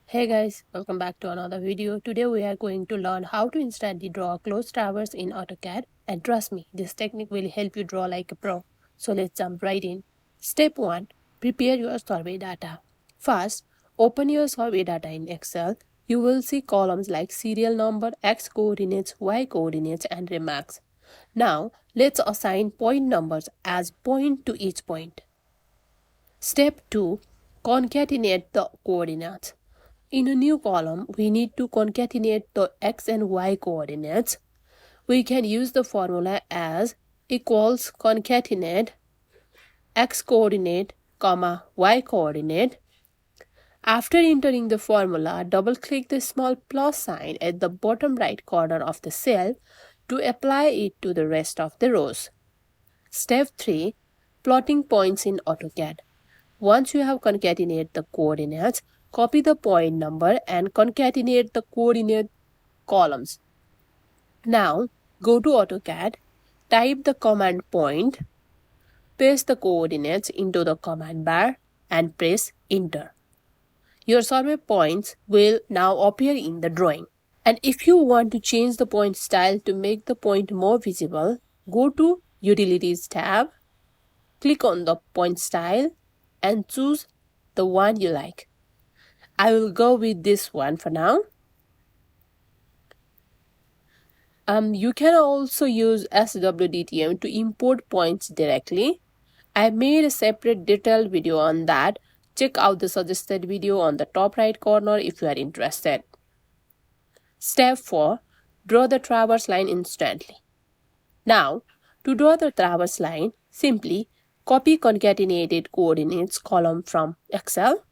Hey guys, welcome back to another video. Today we are going to learn how to instantly draw a closed traverse in AutoCAD, and trust me, this technique will help you draw like a pro. So let's jump right in. Step 1. Prepare your survey data. First, open your survey data in Excel. You will see columns like serial number, X coordinates, Y coordinates and remarks. Now, let's assign point numbers as point to each point. Step 2. Concatenate the coordinates. In a new column, we need to concatenate the x and y coordinates. We can use the formula as equals concatenate x coordinate, comma y coordinate. After entering the formula, double-click the small plus sign at the bottom right corner of the cell to apply it to the rest of the rows. Step 3. Plotting points in AutoCAD. Once you have concatenated the coordinates, copy the point number and concatenate the coordinate columns. Now, go to AutoCAD, type the command point, paste the coordinates into the command bar and press enter. Your survey points will now appear in the drawing. And if you want to change the point style to make the point more visible, go to Utilities tab, click on the point style and choose the one you like. I will go with this one for now. You can also use SWDTM to import points directly. I made a separate detailed video on that. Check out the suggested video on the top right corner if you are interested. Step 4. Draw the traverse line instantly. Now, to draw the traverse line, simply copy concatenated coordinates column from Excel.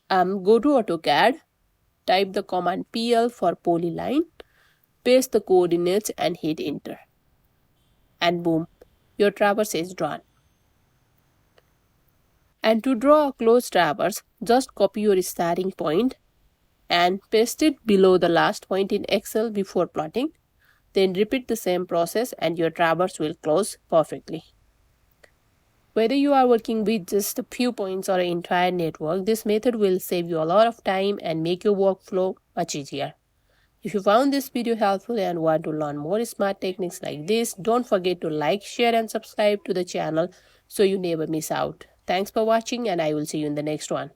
Go to AutoCAD, type the command PL for polyline, paste the coordinates and hit enter. And boom, your traverse is drawn. And to draw a closed traverse, just copy your starting point and paste it below the last point in Excel before plotting. Then repeat the same process and your traverse will close perfectly. Whether you are working with just a few points or an entire network, this method will save you a lot of time and make your workflow much easier. If you found this video helpful and want to learn more smart techniques like this, don't forget to like, share and subscribe to the channel so you never miss out. Thanks for watching and I will see you in the next one.